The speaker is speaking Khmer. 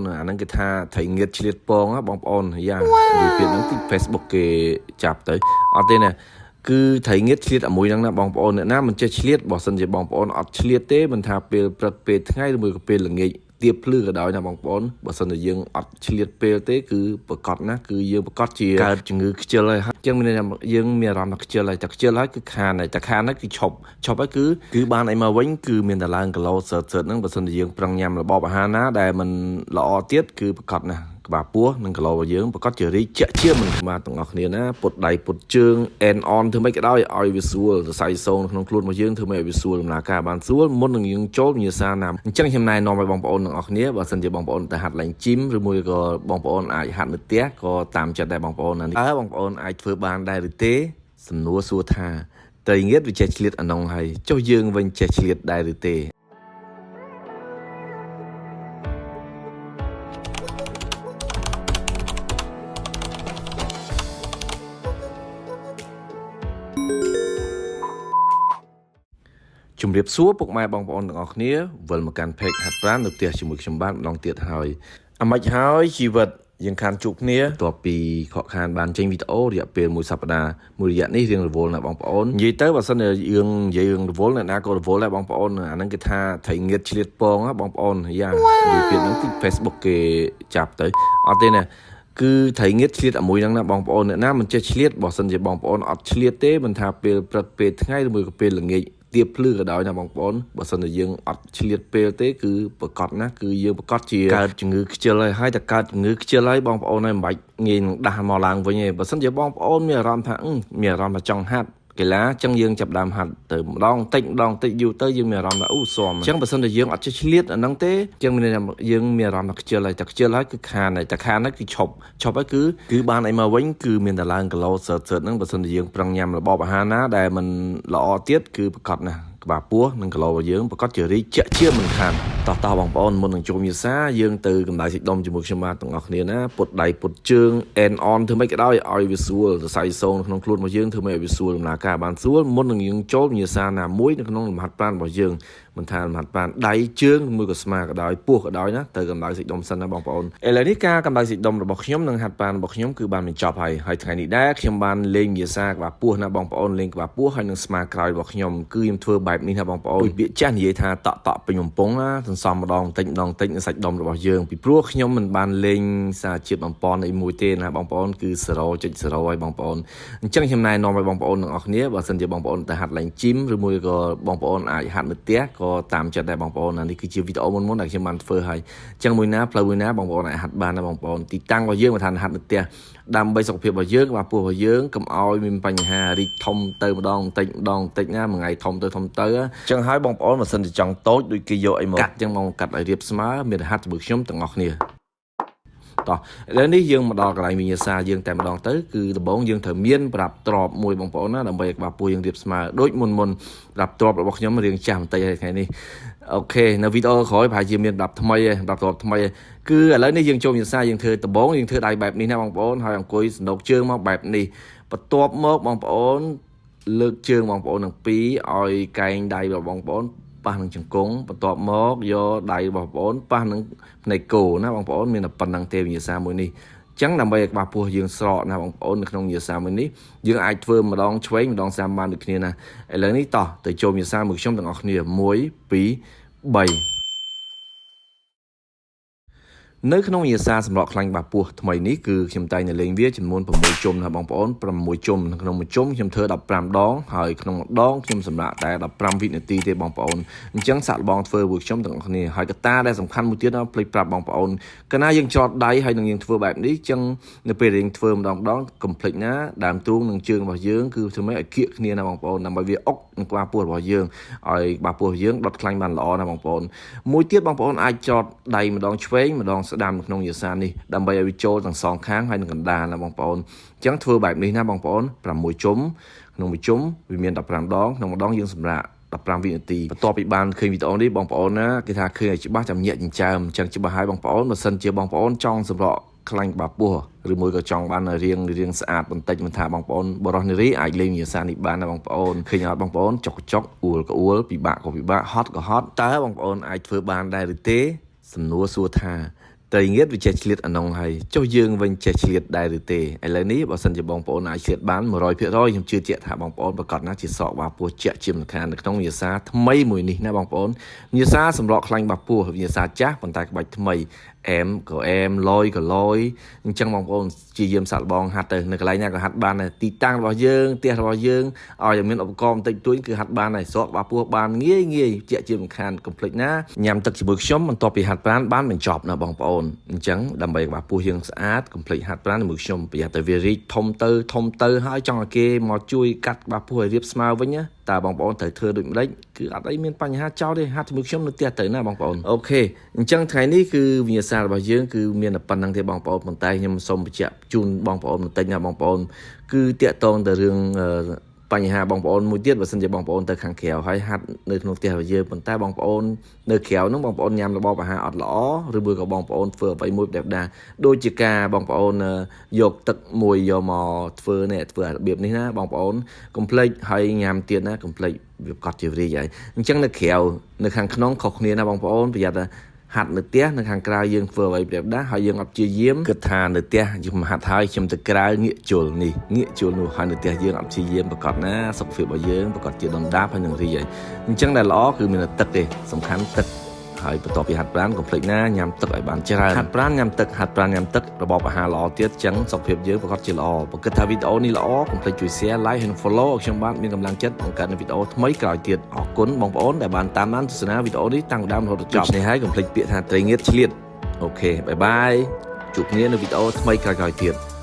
អាហ្នឹងគេថាត្រីងៀតឆ្លៀតពងបងប្អូនយ៉ានិយាយពីហ្នឹងទី Facebook គេចាប់ទៅអត់ទេណាគឺត្រីងៀតឆ្លៀតអាមួយហ្នឹងណាបងប្អូនអ្នកណាមិនចេះឆ្លៀតបើសិនជាបងប្អូនអត់ឆ្លៀតទេមិនថាពេលព្រឹកពេលថ្ងៃឬមួយក៏ពេលល្ងាចទៀបភ្លឺក៏ដោយណាបងប្អូនបើសិនជាយើងអត់ឆ្លៀតពេលទេគឺប្រកាសណាគឺយើងប្រកាសជាកើតជំងឺខ្ជិលហើយចឹងមានយើងមានអារម្មណ៍ថាខ្ជិលហើយតែខ្ជិលហើយគឺខានហើយតែខានហ្នឹងគឺឈប់ហើយគឺបានអីមកវិញគឺមានតែឡើងគីឡូសើតហ្នឹងបើសិនជាយើងប្រឹងញ៉ាំរបបអាហារណាដែលมันល្អទៀតគឺប្រកាសណាក្បាលពោះនិងគីឡូរបស់យើងប្រកាសជារីកជាក់ជាមិនខ្មាស់ទាំងអស់គ្នាណាពុតដៃពុតជើង end on ធ្វើម៉េចក៏ដោយឲ្យវាស្រួលសរសៃសូនក្នុងខ្លួនរបស់យើងធ្វើម៉េចឲ្យវាស្រួលដំណើរការបានស្រួលមុននឹងយើងចូលវិញ្ញាសាណាអញ្ចឹងខ្ញុំណែនាំឲ្យបងប្អូនទាំងអស់គ្នាបើសិនជាបងប្អូនទៅហាត់ឡើងជីមឬមួយក៏បងប្អូនអាចហាត់នៅផ្ទះក៏តាមចិត្តដែរបងប្អូនណានេះបងប្អូនអាចធ្វើបានដែរឬទេសំណួរសួរថាត្រីងៀតវាចេះឆ្លៀតអានងហើយចុះយើងវិញចេះឆ្លៀតដែរឬទេជំរាបសួរពុកម៉ែបងប្អូនទាំងអស់គ្នាវិលមកកាន់ Page ហាត់ប្រាណនៅផ្ទះជាមួយខ្ញុំបានម្ដងទៀតហើយអាម៉េចហើយជីវិតយើងខានជួបគ្នាបន្ទាប់ពីខកខានបានចេញវីដេអូរយៈពេលមួយសប្តាហ៍មួយរយៈនេះរៀងរវល់ណាស់បងប្អូននិយាយទៅបើសិនជាយើងនិយាយរឿងរវល់អ្នកណាក៏រវល់ដែរបងប្អូនអាហ្នឹងគេថាត្រីងៀតឆ្លៀតពងបងប្អូនយ៉ានិយាយពីហ្នឹងទី Facebook គេចាប់ទៅអត់ទេណាគឺត្រីងៀតឆ្លៀតអាមួយហ្នឹងណាបងប្អូនអ្នកណាមិនចេះឆ្លៀតបើសិនជាបងប្អូនអត់ឆ្លៀតទេមិនថាពេលព្រឹកពេលថ្ងៃឬមួយក៏ពេលល្ងាចទៀបភ្លឺក៏ដោយណាបងប្អូនបើសិនជាយើងអត់ឆ្លៀតពេលទេគឺប្រកាសណាគឺយើងប្រកាសជាកើតជំងឺខ្ជិលហើយតែកើតជំងឺខ្ជិលហើយបងប្អូនហើយមិនបាច់ងាយនឹងដាស់មកឡើងវិញទេបើសិនជាបងប្អូនមានអារម្មណ៍ថាចង់ហាត់កីឡាចឹងយើងចាប់ដើមហាត់ទៅម្ដងតិចយូរទៅយើងមានអារម្មណ៍ថាអូស៊ាំចឹងបើសិនជាយើងអត់ចេះឆ្លៀតអាហ្នឹងទេចឹងយើងមានអារម្មណ៍ថាខ្ជិលហើយតែខ្ជិលហើយគឺខានហើយតែខានហ្នឹងគឺឈប់ហើយគឺបានអីមកវិញគឺមានតែឡើងគីឡូសើតហ្នឹងបើសិនជាយើងប្រឹងញ៉ាំរបបអាហារណាដែលมันល្អទៀតគឺប្រកាសណាក្បាលពោះនិងគីឡូរបស់យើងប្រកាសជារីកជាក់ជាមិនខានតោះបងប្អូនមុននឹងចូលវិញ្ញាសាយើងទៅកម្ដៅសាច់ដុំជាមួយខ្ញុំបាទទាំងអស់គ្នាណាពុតដៃពុតជើង end on ធ្វើម៉េចក៏ដោយឲ្យវាស្រួលសរសៃសូនក្នុងខ្លួនរបស់យើងធ្វើម៉េចឲ្យវាស្រួលដំណើរការបានស្រួលមុននឹងយើងចូលវិញ្ញាសាណាមួយនៅក្នុងលំហាត់ប្រាណរបស់យើងមិនថាលំហាត់ប្រាណដៃជើងមួយក៏ស្មាក៏ដោយពោះក៏ដោយណាទៅកម្ដៅសាច់ដុំសិនណាបងប្អូនឥឡូវនេះការកម្ដៅសាច់ដុំរបស់ខ្ញុំនិងហាត់ប្រាណរបស់ខ្ញុំគឺបានបញ្ចប់ហើយថ្ងៃនេះដែរខ្ញុំបានលេងវិញ្ញាសាក្បាលពោះណាបងប្អូនលេងក្បាលពោះហើយនឹងស្មាក្រោយរបស់ខ្ញុំគឺខ្ញុំធ្វើបែបនេះណាបងប្អូនពាក្យចាស់និយាយថាតក់ពេញបំពង់ណាសន្សំម្ដងបន្តិចនៅសាច់ដុំរបស់យើងពីព្រោះខ្ញុំមិនបានលេងសារជាតិបំពន់អីមួយទេណាបងប្អូនគឺ0.0ហើយបងប្អូនអញ្ចឹងខ្ញុំណែនាំឲ្យបងប្អូនទាំងអស់គ្នាបើសិនជាបងប្អូនទៅហាត់ឡើងជីមឬមួយក៏បងប្អូនអាចហាត់នៅផ្ទះក៏តាមចិត្តដែរបងប្អូននេះគឺជាវីដេអូមុនដែលខ្ញុំបានធ្វើហើយអញ្ចឹងមួយណាផ្លូវមួយណាបងប្អូនអាចហាត់បានណាបងប្អូនទីតាំងរបស់យើងមកថាហាត់នៅផ្ទះដើម្បីសុខភាពរបស់យើងបាទពោះរបស់យើងកុំឲ្យមានបញ្ហារីកធំទៅម្ដងបន្តិចណាមួយថ្ងៃធំទៅអញ្ចឹងហើយបងប្អូនបើសិនជាចង់តូចដូចគេយកអីមកកាត់អញ្ចឹងមកកាត់ឲ្យរាបស្មើមានរហាត់ជាមួយខ្ញុំទាំងអស់គ្នាតោះឥឡូវនេះយើងមកដល់កន្លែងវិញ្ញាសាយើងតែម្ដងទៅគឺដំបូងយើងត្រូវមានប្រាប់ទ្របមួយបងប្អូនណាដើម្បីឲ្យក្បាលពោះយើងរាបស្មើដូចមុនប្រាប់ទ្របរបស់ខ្ញុំរៀងចាស់បន្តិចហើយថ្ងៃនេះអូខេនៅវីដេអូក្រោយប្រហែលជាមានប្រាប់ថ្មីគឺឥឡូវនេះយើងចូលវិញ្ញាសាយើងធ្វើដំបូងយើងធ្វើដៃបែបនេះណាបងប្អូនហើយអង្គុយសណ្ដូកជើងមកបែបនេះបន្ទាប់មកបងប្អូនលើកជើងបងប្អូនទាំងពីរឲ្យកែងដៃរបស់បងប្អូនប៉ះនឹងជង្គង់បន្ទាប់មកយកដៃរបស់បងប្អូនប៉ះនឹងភ្នែកគោណាបងប្អូនមានតែប៉ុណ្្នឹងទេវិញ្ញាសាមួយនេះអញ្ចឹងដើម្បីឲ្យក្បាលពោះយើងស្រកណាបងប្អូននៅក្នុងវិញ្ញាសាមួយនេះយើងអាចធ្វើម្ដងឆ្វេងម្ដងសាមបានដូចគ្នាណាឥឡូវនេះតោះទៅចូលវិញ្ញាសាមួយខ្ញុំទាំងអស់គ្នា1 2 3នៅក្នុងវិញ្ញាសាសម្រក់ខ្លាញ់ក្បាលពោះថ្មីនេះគឺខ្ញុំតែងតែលេងវាចំនួន6ជុំណាបងប្អូន6ជុំក្នុងមួយជុំខ្ញុំធ្វើ15ដងហើយក្នុងមួយដងខ្ញុំសម្រាកតែ15វិនាទីទេបងប្អូនអញ្ចឹងសាកល្បងធ្វើពួកខ្ញុំទាំងអស់គ្នាហើយកត្តាដែលសំខាន់មួយទៀតភ្លេចប្រាប់បងប្អូនកាលណាយើងចតដៃហើយនឹងយើងធ្វើបែបនេះអញ្ចឹងនៅពេលយើងធ្វើម្ដងកុំភ្លេចណាដើមទួងនិងជើងរបស់យើងគឺធ្វើម៉េចឲ្យគៀកគ្នាណាបងប្អូនដើម្បីវាអុកនឹងក្បាលពោះរបស់យើងឲ្យក្បាលពោះយើងដុតខ្លាញ់បានល្អណាបងប្អូនមួយទៀតបងប្អូនអាចចតដៃម្ដងឆ្វេងម្ដងស្ដាំក្នុងវិញ្ញាសានេះដើម្បីឲ្យវាចូលទាំងសងខាងហើយនឹងកណ្ដាលណាបងប្អូនអញ្ចឹងធ្វើបែបនេះណាបងប្អូន6ជុំក្នុងមួយជុំវាមាន15ដងក្នុងម្ដងយើងសម្រាប់15វិនាទីបន្ទាប់ពីបានឃើញវីដេអូនេះបងប្អូនណាគេថាឃើញឲ្យច្បាស់ចាំញាក់ចិញ្ចើមអញ្ចឹងច្បាស់ហើយបងប្អូនបើសិនជាបងប្អូនចង់សម្រក់ខ្លាញ់ក្បាលពោះឬមួយក៏ចង់បានរៀងស្អាតបន្តិចមិនថាបងប្អូនបរោះនារីអាចលេងវិញ្ញាសានេះបានណាបងប្អូនឃើញអត់បងប្អូនចុកអួលក៏អួលពិបាកក៏ពិបាកហត់ក៏ហត់តើបងប្អូនអាចធ្វើបានដែរឬទេសំណួរសួរថា ត្រីងៀតវាចេះឆ្លៀតអានងហើយចុះយើងវិញចេះឆ្លៀតដែរឬទេឥឡូវនេះបើសិនជាបងប្អូនអាចឆ្លៀតបាន 100% ខ្ញុំជឿជាក់ថាបងប្អូនប្រកាសណាជាសក់បាពោះជាក់ជាមិនខាននៅក្នុងវិញ្ញាសាថ្មីមួយនេះណាបងប្អូនវិញ្ញាសាសម្រក់ខ្លាញ់បាពោះវិញ្ញាសាចាស់ប៉ុន្តែក្បាច់ថ្មីអែមក៏អែមលយក៏លយអញ្ចឹងបងប្អូនជាយាមសាក់លបងហាត់ទៅនៅកន្លែងណាក៏ហាត់បានដែរទីតាំងរបស់យើងផ្ទះរបស់យើងឲ្យមានឧបករណ៍បន្តិចតួចគឺហាត់បានដែរសក់បាពោះបានងាយជាក់ជាមិនខានកុំភ្លេចណាញ៉ាំទឹកជាមួយខ្ញុំបន្ទាប់ពីហាត់ប្រាណបានបញ្ចប់ណាបងប្អូនអញ្ចឹងដើម្បីបាពោះយើងស្អាតកុំភ្លេចហាត់ប្រាណជាមួយខ្ញុំប្រយ័ត្នតែវារីកធំទៅហើយចង់ឲ្យគេមកជួយកាត់បាពោះឲ្យរៀបស្មើវិញណាតើបងប្អូនត្រូវធ្វើដូចម្ដេចគឺអត់អីមានបញ្ហាចោលទេហាត់ជាមួយខ្ញុំនៅផ្ទះទៅណាបងប្អូនអូខេអញ្ចឹងថ្ងៃនេះគឺវិញ្ញាសារបស់យើងគឺមានតែប៉ុណ្្នឹងទេបងប្អូនប៉ុន្តែខ្ញុំសូមបញ្ជាក់ជូនបងប្អូនបន្តិចណាបងប្អូនគឺតាក់ទងទៅរឿងបញ្ហាបងប្អូនមួយទៀតបើសិនជាបងប្អូនទៅខាងក្រៅហើយហាត់នៅក្នុងផ្ទះរបស់យើងប៉ុន្តែបងប្អូននៅក្រៅហ្នឹងបងប្អូនញ៉ាំរបបអាហារអត់ល្អឬមួយក៏បងប្អូនធ្វើអ្វីមួយបែបណាដូចជាការបងប្អូនយកទឹកមួយយកមកធ្វើរបៀបនេះណាបងប្អូនកុំភ្លេចហើយញ៉ាំទៀតណាកុំភ្លេចវាកត់ជារីកហើយអញ្ចឹងនៅក្រៅនៅខាងក្នុងខុសគ្នាណាបងប្អូនប្រយ័ត្នហាត់នៅផ្ទះនៅខាងក្រៅយើងធ្វើអ្វីប្រៀបដែរហើយយើងអត់ព្យាយាមគិតថានៅផ្ទះយើងហាត់ហើយខ្ញុំទៅក្រៅងាកជល់នេះងាកជល់នោះហើយនៅផ្ទះយើងអត់ព្យាយាមប្រកបណាសុខភាពរបស់យើងប្រកបជាដុនដាបហើយនឹងរីហើយអញ្ចឹងដែលល្អគឺមានតែទឹកទេសំខាន់ទឹកហើយបន្ទាប់ពីហាត់ប្រាណកុំភ្លេចណាញ៉ាំទឹកឲ្យបានច្រើនហាត់ប្រាណញ៉ាំទឹករបបអាហារល្អទៀតអញ្ចឹងសុខភាពយើងប្រកបជាល្អបើគិតថាវីដេអូនេះល្អកុំភ្លេចជួយ share like ហើយ follow ឲ្យខ្ញុំបានមានកម្លាំងចិត្តបង្កើតនៅវីដេអូថ្មីក្រោយទៀតអរគុណបងប្អូនដែលបានតាមដានទស្សនាវីដេអូនេះតាំងពីដើមរហូតដល់ចប់នេះហើយកុំភ្លេចពាក្យថាត្រីងៀតឆ្លៀតអូខេបាយបាយជួបគ្នានៅវីដេអូថ្មីក្រោយៗទៀត